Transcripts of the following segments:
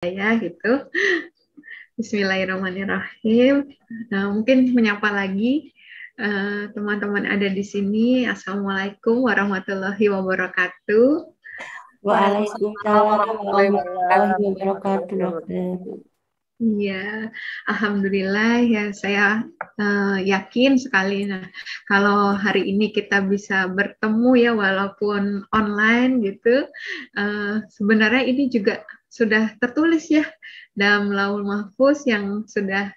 ya gitu. Bismillahirrahmanirrahim. Mungkin menyapa lagi teman-teman ada di sini. Assalamualaikum warahmatullahi wabarakatuh. Waalaikumsalam warahmatullahi wabarakatuh, dokter. Iya, alhamdulillah ya saya yakin sekali. Nah, kalau hari ini kita bisa bertemu ya walaupun online gitu, sebenarnya ini juga sudah tertulis ya dalam Lauhul Mahfuz yang sudah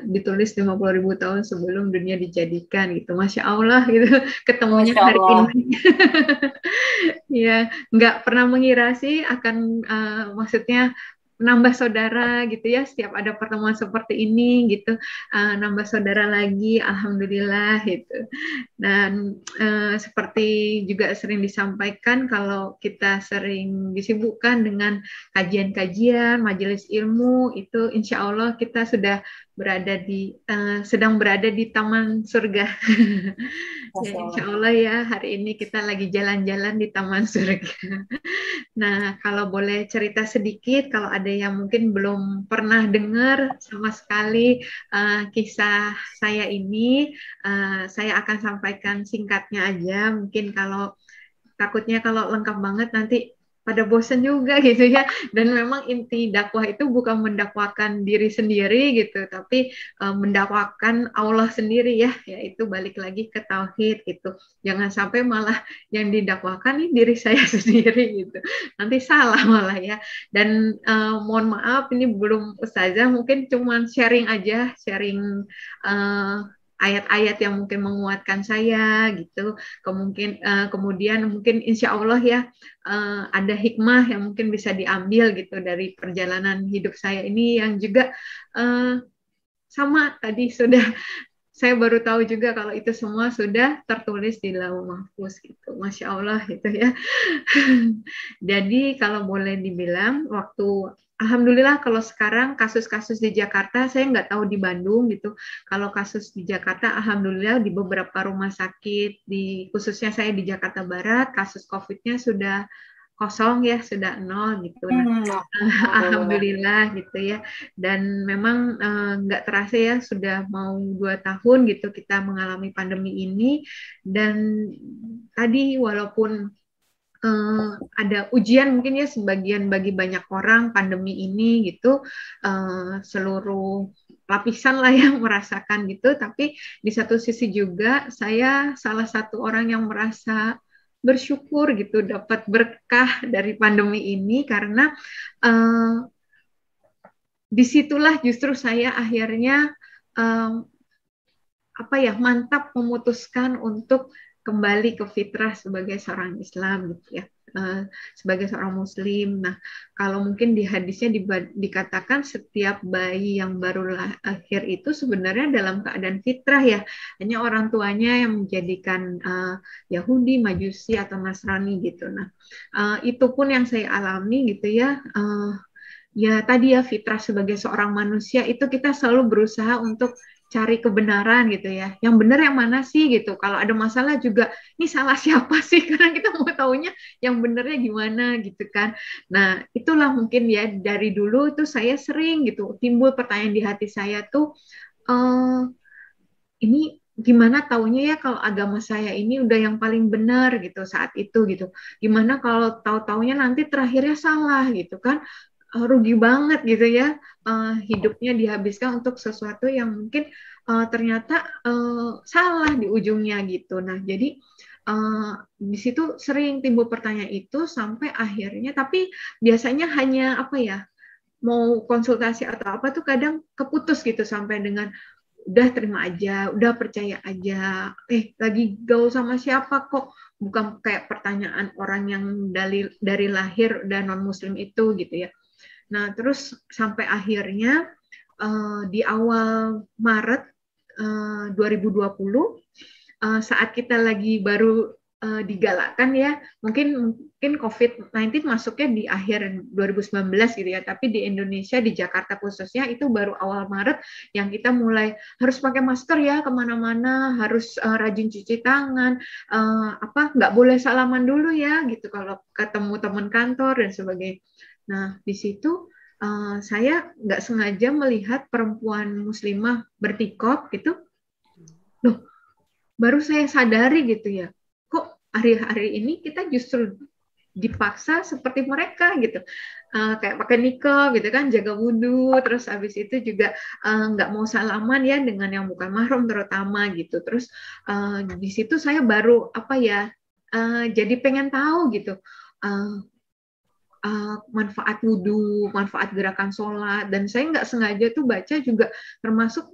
ditulis 50.000 tahun sebelum dunia dijadikan gitu. Masya Allah gitu ketemunya Masya hari Allah. ini. Ya, nggak pernah mengira sih akan maksudnya nambah saudara gitu ya setiap ada pertemuan seperti ini gitu, nambah saudara lagi alhamdulillah gitu. Dan seperti juga sering disampaikan kalau kita sering disibukkan dengan kajian-kajian majelis ilmu itu insya Allah kita sudah sedang berada di taman surga. Ya Masya insya Allah. Allah ya hari ini kita lagi jalan-jalan di taman surga. Nah, kalau boleh cerita sedikit, kalau ada yang mungkin belum pernah dengar sama sekali kisah saya ini, saya akan sampaikan singkatnya aja. Mungkin kalau takutnya kalau lengkap banget nanti pada bosen juga gitu ya. Dan memang inti dakwah itu bukan mendakwakan diri sendiri gitu, tapi mendakwakan Allah sendiri ya, yaitu balik lagi ke tauhid gitu. Jangan sampai malah yang didakwakan ini diri saya sendiri gitu. Nanti salah malah ya. Dan mohon maaf ini belum ustazah, mungkin cuman sharing aja, sharing ayat-ayat yang mungkin menguatkan saya gitu. Kemudian mungkin insya Allah ya ada hikmah yang mungkin bisa diambil gitu dari perjalanan hidup saya ini yang juga uh, sama tadi sudah saya baru tahu juga kalau itu semua sudah tertulis di Lauh Mahfuz gitu. Masya Allah gitu ya. Jadi kalau boleh dibilang waktu Alhamdulillah kalau sekarang kasus-kasus di Jakarta saya nggak tahu di Bandung gitu. Kalau kasus di Jakarta Alhamdulillah di beberapa rumah sakit di khususnya saya di Jakarta Barat kasus COVID-nya sudah kosong ya sudah nol gitu. Nah, Alhamdulillah. alhamdulillah gitu ya. Dan memang nggak terasa ya sudah mau 2 tahun gitu kita mengalami pandemi ini. Dan tadi walaupun ada ujian mungkin ya sebagian bagi banyak orang pandemi ini gitu seluruh lapisan lah yang merasakan gitu. Tapi di satu sisi juga saya salah satu orang yang merasa bersyukur gitu dapat berkah dari pandemi ini karena uh, disitulah justru saya akhirnya um, apa ya mantap memutuskan untuk kembali ke fitrah sebagai seorang Islam gitu ya, sebagai seorang Muslim. Nah, kalau mungkin di hadisnya dikatakan setiap bayi yang baru lahir itu sebenarnya dalam keadaan fitrah ya, hanya orang tuanya yang menjadikan Yahudi, Majusi atau Nasrani gitu. Nah, itu pun yang saya alami gitu ya. Ya tadi ya fitrah sebagai seorang manusia itu kita selalu berusaha untuk cari kebenaran gitu ya. Yang benar yang mana sih gitu. Kalau ada masalah juga ini salah siapa sih? Karena kita mau taunya yang benernya gimana gitu kan. Nah, itulah mungkin ya dari dulu itu saya sering gitu timbul pertanyaan di hati saya tuh eh, ini gimana taunya ya kalau agama saya ini udah yang paling benar gitu saat itu gitu. Gimana kalau tahu-taunya nanti terakhirnya salah gitu kan. Rugi banget gitu ya hidupnya dihabiskan untuk sesuatu yang mungkin ternyata salah di ujungnya gitu. Nah, jadi di situ sering timbul pertanyaan itu sampai akhirnya tapi biasanya hanya apa ya mau konsultasi atau apa tuh kadang keputus gitu sampai dengan udah terima aja, udah percaya aja, lagi gaul sama siapa kok, bukan kayak pertanyaan orang yang dari lahir dan non muslim itu gitu ya. Nah terus sampai akhirnya di awal Maret 2020 saat kita lagi baru digalakkan ya, mungkin COVID-19 masuknya di akhir 2019 gitu ya, tapi di Indonesia, di Jakarta khususnya itu baru awal Maret yang kita mulai harus pakai masker ya kemana-mana, harus rajin cuci tangan, nggak boleh salaman dulu ya gitu kalau ketemu teman kantor dan sebagainya. Nah di situ saya nggak sengaja melihat perempuan muslimah bertikop gitu. Loh, baru saya sadari gitu ya, kok hari-hari ini kita justru dipaksa seperti mereka gitu, kayak pakai niqab gitu kan, jaga wudhu, terus habis itu juga nggak mau salaman ya dengan yang bukan mahram terutama gitu. Terus di situ saya baru apa ya, jadi pengen tahu gitu, uh, manfaat wudhu, manfaat gerakan sholat, dan saya nggak sengaja tuh baca juga termasuk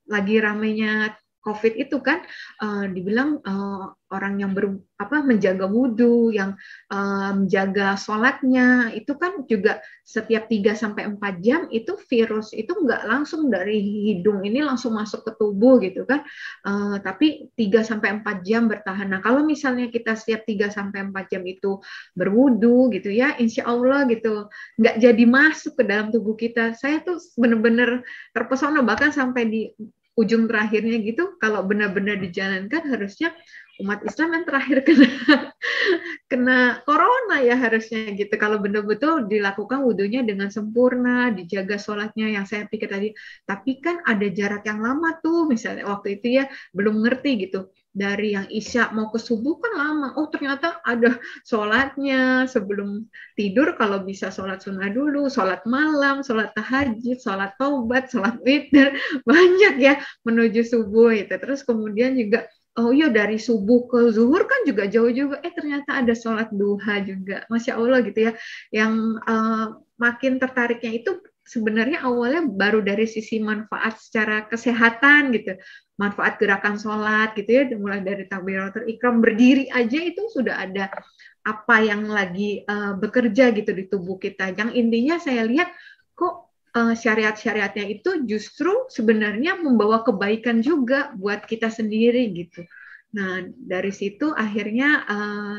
lagi ramenya COVID itu kan, dibilang orang yang menjaga wudhu, yang menjaga sholatnya, itu kan juga setiap 3-4 jam itu virus itu nggak langsung dari hidung ini langsung masuk ke tubuh gitu kan, tapi 3-4 jam bertahan. Nah kalau misalnya kita setiap 3-4 jam itu berwudu gitu ya, insya Allah gitu nggak jadi masuk ke dalam tubuh kita. Saya tuh bener-bener terpesona, bahkan sampai di ujung terakhirnya gitu, kalau benar-benar dijalankan harusnya umat Islam yang terakhir kena corona ya harusnya gitu, kalau betul-betul dilakukan wudhunya dengan sempurna, dijaga sholatnya yang saya pikir tadi. Tapi kan ada jarak yang lama tuh, misalnya waktu itu ya belum ngerti gitu, dari yang isya mau ke subuh kan lama, oh ternyata ada sholatnya sebelum tidur, kalau bisa sholat sunnah dulu, sholat malam, sholat tahajud, sholat taubat, sholat witir, banyak ya menuju subuh itu. Terus kemudian juga, oh iya dari subuh ke zuhur kan juga jauh juga. Ternyata ada sholat duha juga. Masya Allah gitu ya. Yang makin tertariknya itu sebenarnya awalnya baru dari sisi manfaat secara kesehatan gitu. Manfaat gerakan sholat gitu ya. Mulai dari takbiratul ihram, berdiri aja itu sudah ada apa yang lagi bekerja gitu di tubuh kita. Yang intinya saya lihat kok syariat-syariatnya itu justru sebenarnya membawa kebaikan juga buat kita sendiri gitu. Nah, dari situ akhirnya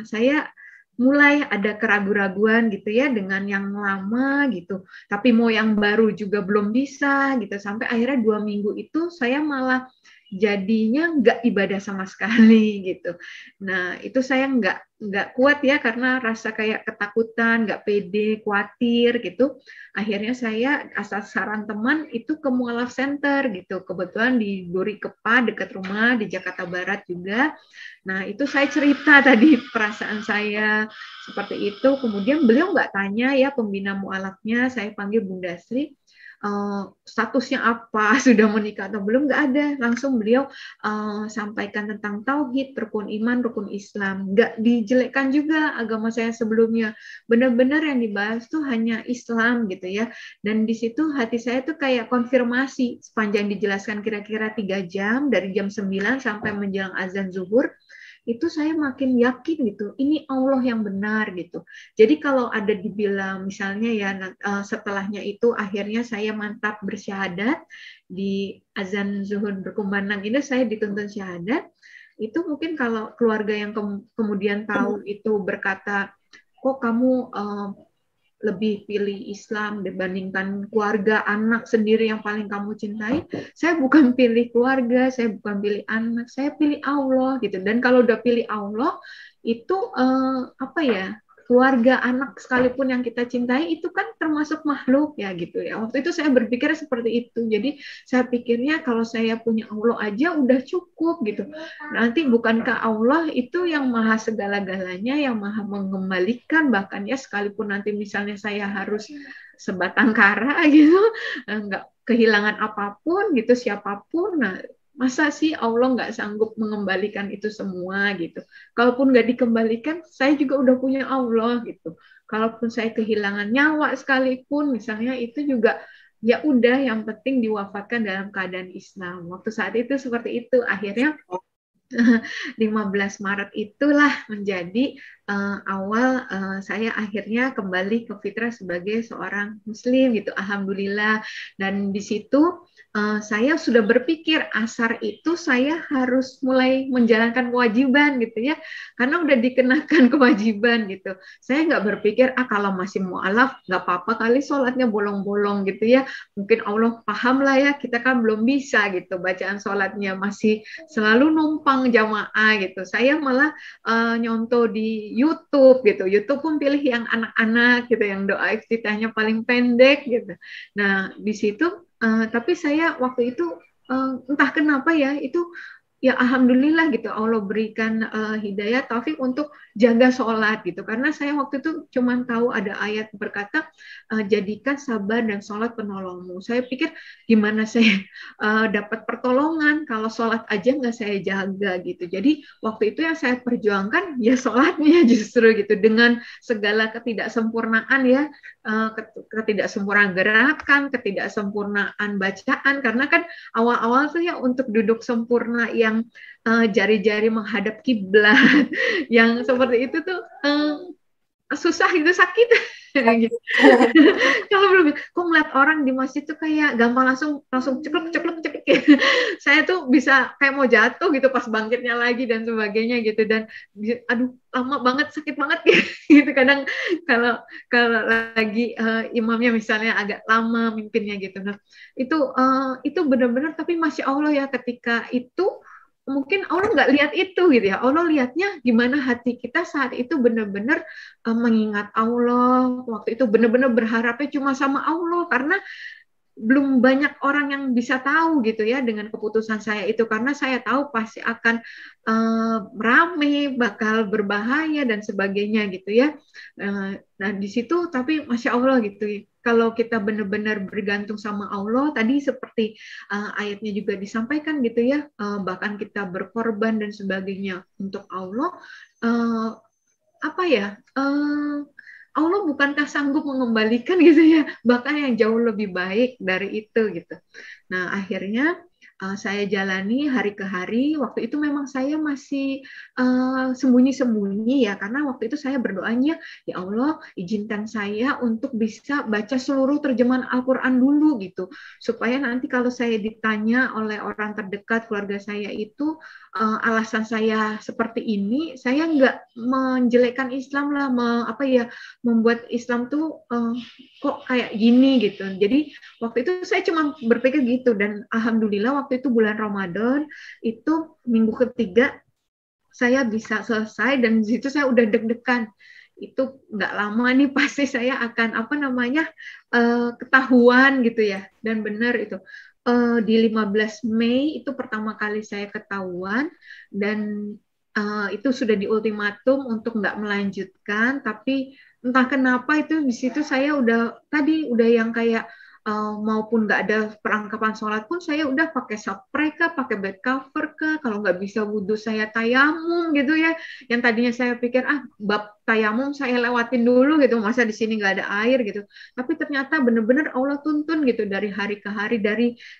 saya mulai ada keraguan-raguan gitu ya dengan yang lama gitu. Tapi mau yang baru juga belum bisa gitu. Sampai akhirnya 2 minggu itu saya malah jadinya nggak ibadah sama sekali gitu. Nah, itu saya nggak kuat ya karena rasa kayak ketakutan, nggak pede, khawatir gitu. Akhirnya saya asal saran teman itu ke Mualaf Center gitu. Kebetulan di Duri Kepa dekat rumah di Jakarta Barat juga. Nah itu saya cerita tadi perasaan saya seperti itu. Kemudian beliau nggak tanya ya, pembina mualafnya, saya panggil Bunda Sri, statusnya apa, sudah menikah atau belum, nggak ada. Langsung beliau sampaikan tentang tauhid, rukun iman, rukun Islam. Nggak dijelekkan juga agama saya sebelumnya. Benar-benar yang dibahas tuh hanya Islam gitu ya. Dan di situ hati saya tuh kayak konfirmasi sepanjang dijelaskan kira-kira 3 jam, dari jam 9 sampai menjelang azan zuhur, itu saya makin yakin gitu, ini Allah yang benar gitu. Jadi kalau ada dibilang misalnya ya setelahnya itu akhirnya saya mantap bersyahadat di azan zuhur berkumandang ini, saya dituntun syahadat. Itu mungkin kalau keluarga yang kemudian tahu itu berkata, kok kamu lebih pilih Islam dibandingkan keluarga, anak sendiri yang paling kamu cintai. Saya bukan pilih keluarga, saya bukan pilih anak, saya pilih Allah gitu. Dan kalau udah pilih Allah itu apa ya, keluarga, anak sekalipun yang kita cintai itu kan termasuk makhluk ya gitu ya. Waktu itu saya berpikir seperti itu. Jadi saya pikirnya kalau saya punya Allah aja udah cukup gitu. Nanti bukankah Allah itu yang maha segala-galanya, yang maha mengembalikan, bahkan ya sekalipun nanti misalnya saya harus sebatang kara gitu, nggak kehilangan apapun gitu, siapapun, nah masa sih Allah nggak sanggup mengembalikan itu semua gitu. Kalaupun nggak dikembalikan, saya juga udah punya Allah gitu. Kalaupun saya kehilangan nyawa sekalipun, misalnya itu juga ya udah, yang penting diwafatkan dalam keadaan Islam. Waktu saat itu seperti itu. Akhirnya 15 Maret itulah menjadi awal saya akhirnya kembali ke fitrah sebagai seorang muslim gitu. Alhamdulillah. Dan di situ saya sudah berpikir asar itu saya harus mulai menjalankan kewajiban gitu ya, karena udah dikenakan kewajiban gitu. Saya nggak berpikir kalau masih mualaf nggak apa-apa kali sholatnya bolong-bolong gitu ya, mungkin Allah paham lah ya, kita kan belum bisa gitu, bacaan sholatnya masih selalu numpang jamaah gitu. Saya malah nyontoh di YouTube gitu. YouTube pun pilih yang anak-anak gitu, yang doa iftitahnya paling pendek gitu. Nah, di situ tapi saya waktu itu entah kenapa ya, itu ya alhamdulillah gitu Allah berikan hidayah taufik untuk jaga sholat gitu, karena saya waktu itu cuma tahu ada ayat berkata jadikan sabar dan sholat penolongmu. Saya pikir gimana saya dapat pertolongan kalau sholat aja nggak saya jaga gitu. Jadi waktu itu yang saya perjuangkan ya sholatnya justru gitu, dengan segala ketidaksempurnaan ya, ketidaksempurnaan gerakan, ketidaksempurnaan bacaan, karena kan awal-awal tuh ya untuk duduk sempurna yang jari-jari menghadap kiblat yang seperti itu tuh susah gitu, sakit gitu. Kalau belum, kok ngeliat orang di masjid tuh kayak gampang langsung cekluk cekluk cekluk gitu. Saya tuh bisa kayak mau jatuh gitu pas bangkitnya lagi dan sebagainya gitu, dan aduh lama banget, sakit banget gitu kadang kalau kalau lagi imamnya misalnya agak lama mimpinnya gitu. Nah itu benar-benar, tapi masya Allah ya, ketika itu mungkin Allah nggak lihat itu gitu ya, Allah lihatnya gimana hati kita saat itu benar-benar mengingat Allah, waktu itu benar-benar berharapnya cuma sama Allah, karena belum banyak orang yang bisa tahu gitu ya dengan keputusan saya itu, karena saya tahu pasti akan rame, bakal berbahaya dan sebagainya gitu ya. Nah di situ tapi masya Allah gitu, kalau kita benar-benar bergantung sama Allah, tadi seperti ayatnya juga disampaikan gitu ya, bahkan kita berkorban dan sebagainya untuk Allah, apa ya, Allah bukankah sanggup mengembalikan gitu ya, bahkan yang jauh lebih baik dari itu gitu. Nah akhirnya saya jalani hari ke hari. Waktu itu memang saya masih sembunyi-sembunyi ya, karena waktu itu saya berdoanya, ya Allah izinkan saya untuk bisa baca seluruh terjemahan Al-Quran dulu gitu, supaya nanti kalau saya ditanya oleh orang terdekat keluarga saya itu alasan saya seperti ini, saya nggak menjelekkan Islam lah, apa ya, membuat Islam tuh kok kayak gini gitu. Jadi waktu itu saya cuma berpikir gitu, dan alhamdulillah waktu itu bulan Ramadan itu minggu ketiga saya bisa selesai, dan di situ saya udah deg-degan. Itu nggak lama nih pasti saya akan apa namanya ketahuan gitu ya, dan benar itu. Di 15 Mei itu pertama kali saya ketahuan, dan itu sudah diultimatum untuk nggak melanjutkan, tapi entah kenapa itu di situ saya udah yang kayak maupun nggak ada perlengkapan sholat pun saya udah pakai spray kah, pakai bed cover kah, kalau nggak bisa wudhu saya tayamum gitu ya, yang tadinya saya pikir bab tayamum saya lewatin dulu gitu, masa di sini nggak ada air gitu, tapi ternyata benar-benar Allah tuntun gitu dari hari ke hari,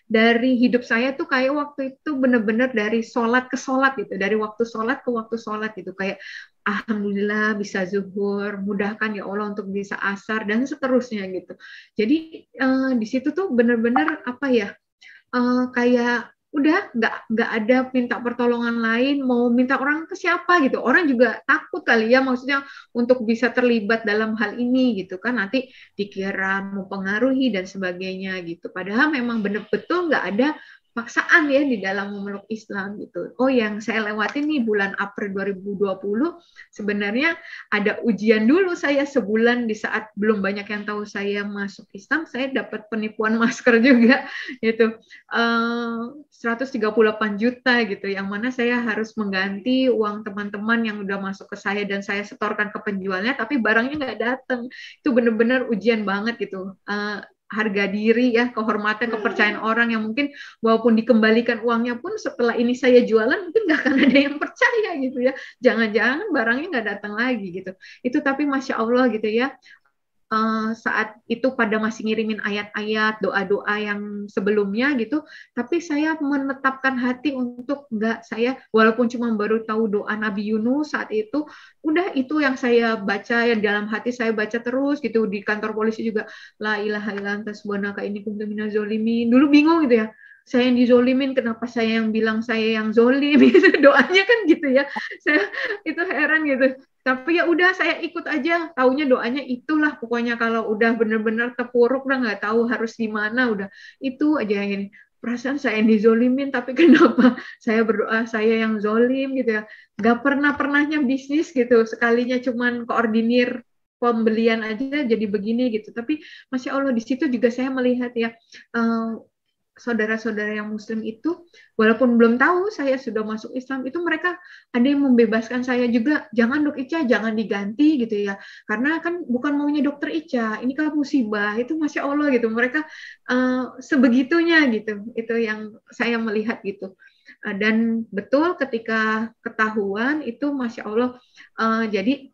dari hidup saya tuh kayak waktu itu benar-benar dari sholat ke sholat gitu, dari waktu sholat ke waktu sholat gitu, kayak alhamdulillah bisa zuhur, mudahkan ya Allah untuk bisa asar dan seterusnya gitu. Jadi di situ tuh benar-benar apa ya, kayak udah nggak ada minta pertolongan lain, mau minta orang ke siapa gitu, orang juga takut kali ya, maksudnya untuk bisa terlibat dalam hal ini gitu kan, nanti dikira mempengaruhi dan sebagainya gitu, padahal memang benar-betul nggak ada paksaan ya di dalam memeluk Islam gitu. Oh yang saya lewati nih bulan April 2020 sebenarnya ada ujian dulu, saya sebulan di saat belum banyak yang tahu saya masuk Islam, saya dapat penipuan masker juga gitu. 138 juta gitu, yang mana saya harus mengganti uang teman-teman yang udah masuk ke saya dan saya setorkan ke penjualnya, tapi barangnya nggak datang. Itu benar-benar ujian banget gitu. Harga diri ya, kehormatan, kepercayaan orang yang mungkin walaupun dikembalikan uangnya pun setelah ini saya jualan mungkin nggak akan ada yang percaya gitu ya, jangan-jangan barangnya nggak datang lagi gitu. Itu tapi masya Allah gitu ya, saat itu pada masih ngirimin ayat-ayat doa-doa yang sebelumnya gitu, tapi saya menetapkan hati untuk enggak, saya walaupun cuma baru tahu doa Nabi Yunus saat itu, udah itu yang saya baca, yang dalam hati saya baca terus gitu, di kantor polisi juga la ilaha illa anta subhanaka inni kuntu minaz zalimin. Dulu bingung gitu ya, saya yang dizolimin, kenapa saya yang bilang saya yang zolim gitu, doanya kan gitu ya, saya itu heran gitu. Tapi ya udah saya ikut aja, taunya doanya itulah pokoknya, kalau udah bener-bener terpuruk udah nggak tahu harus gimana, udah itu aja yang ini. perasaan saya yang dizolimin, tapi kenapa saya berdoa saya yang zolim gitu ya. Gak pernahnya bisnis gitu, sekalinya cuman koordinir pembelian aja jadi begini gitu. Tapi Masya Allah di situ juga saya melihat ya, saudara-saudara yang Muslim itu, walaupun belum tahu saya sudah masuk Islam, itu mereka ada yang membebaskan saya juga, jangan Dok Ica, jangan diganti gitu ya, karena kan bukan maunya Dokter Ica, ini kan musibah, itu Masya Allah gitu, mereka sebegitunya gitu, itu yang saya melihat gitu. Dan betul ketika ketahuan itu Masya Allah, jadi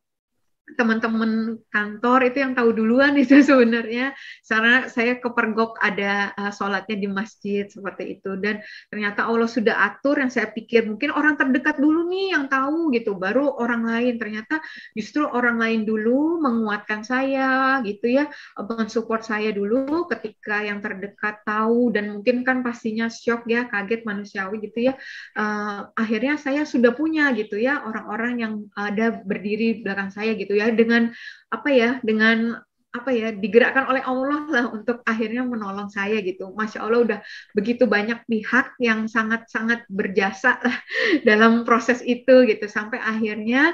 teman-teman kantor itu yang tahu duluan itu sebenarnya, karena saya kepergok ada sholatnya di masjid seperti itu, dan ternyata Allah sudah atur yang saya pikir mungkin orang terdekat dulu nih yang tahu gitu, baru orang lain, ternyata justru orang lain dulu menguatkan saya gitu ya, mensupport saya dulu ketika yang terdekat tahu, dan mungkin kan pastinya shock ya, kaget manusiawi gitu ya. Akhirnya saya sudah punya gitu ya orang-orang yang ada berdiri belakang saya gitu ya, dengan digerakkan oleh Allah lah untuk akhirnya menolong saya gitu. Masya Allah udah begitu banyak pihak yang sangat-sangat berjasa lah dalam proses itu gitu, sampai akhirnya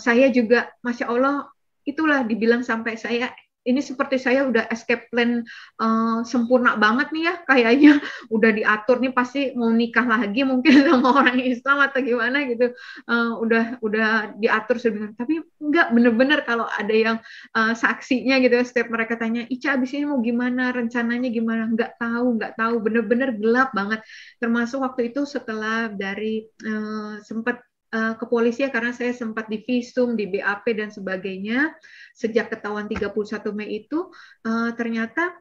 saya juga Masya Allah itulah dibilang sampai saya ini seperti saya udah escape plan sempurna banget nih ya, kayaknya udah diatur nih pasti mau nikah lagi mungkin sama orang Islam atau gimana gitu, udah diatur sebenarnya, tapi enggak, bener-bener kalau ada yang saksinya gitu, setiap mereka tanya, Ica abis ini mau gimana, rencananya gimana, nggak tahu, bener-bener gelap banget, termasuk waktu itu setelah dari sempat ke polisi ya, karena saya sempat divisum, di BAP dan sebagainya. Sejak ketahuan 31 Mei itu ternyata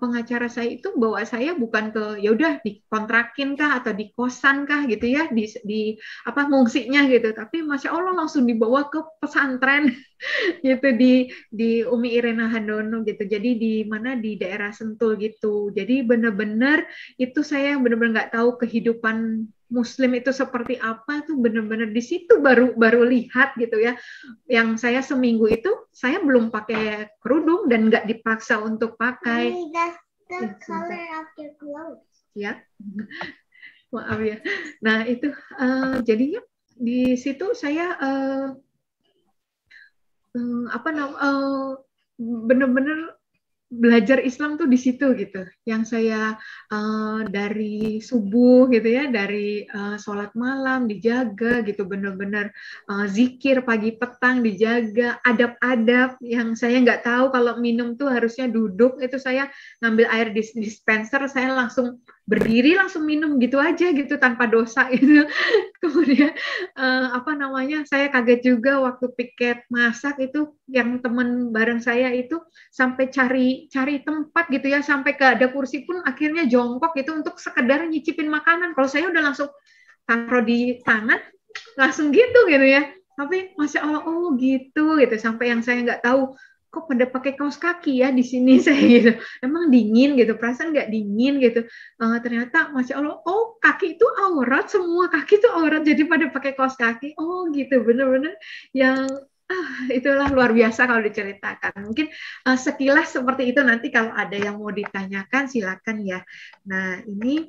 pengacara saya itu bawa saya bukan ke ya udah dikontrakin kah atau di kosan kah gitu ya, di apa mungsinya gitu, tapi Masya Allah langsung dibawa ke pesantren gitu, di Umi Irena Handono gitu, jadi di mana di daerah Sentul gitu, jadi benar-benar itu saya benar-benar nggak tahu kehidupan Muslim itu seperti apa, tuh benar-benar di situ baru lihat gitu ya, yang saya seminggu itu saya belum pakai kerudung dan nggak dipaksa untuk pakai. Ya, maaf ya. Nah itu jadinya di situ saya benar-benar belajar Islam tuh di situ gitu, yang saya dari subuh gitu ya, dari sholat malam dijaga gitu, benar-benar zikir pagi petang dijaga, adab-adab yang saya nggak tahu kalau minum tuh harusnya duduk, itu saya ngambil air dispenser, saya langsung berdiri langsung minum gitu aja gitu tanpa dosa gitu. Kemudian saya kaget juga waktu piket masak itu, yang teman bareng saya itu sampai cari tempat gitu ya, sampai ke ada kursi pun akhirnya jongkok gitu untuk sekedar nyicipin makanan. Kalau saya udah langsung taruh di tangan langsung gitu ya. Tapi Masya Allah, oh gitu sampai yang saya nggak tahu kok pada pakai kaos kaki ya di sini saya gitu. Emang dingin gitu, perasaan nggak dingin gitu. Ternyata Masya Allah, oh kaki itu aurat, semua kaki itu aurat, jadi pada pakai kaos kaki. Oh gitu, bener-bener yang itulah luar biasa kalau diceritakan. Mungkin sekilas seperti itu, nanti kalau ada yang mau ditanyakan silakan ya. Nah ini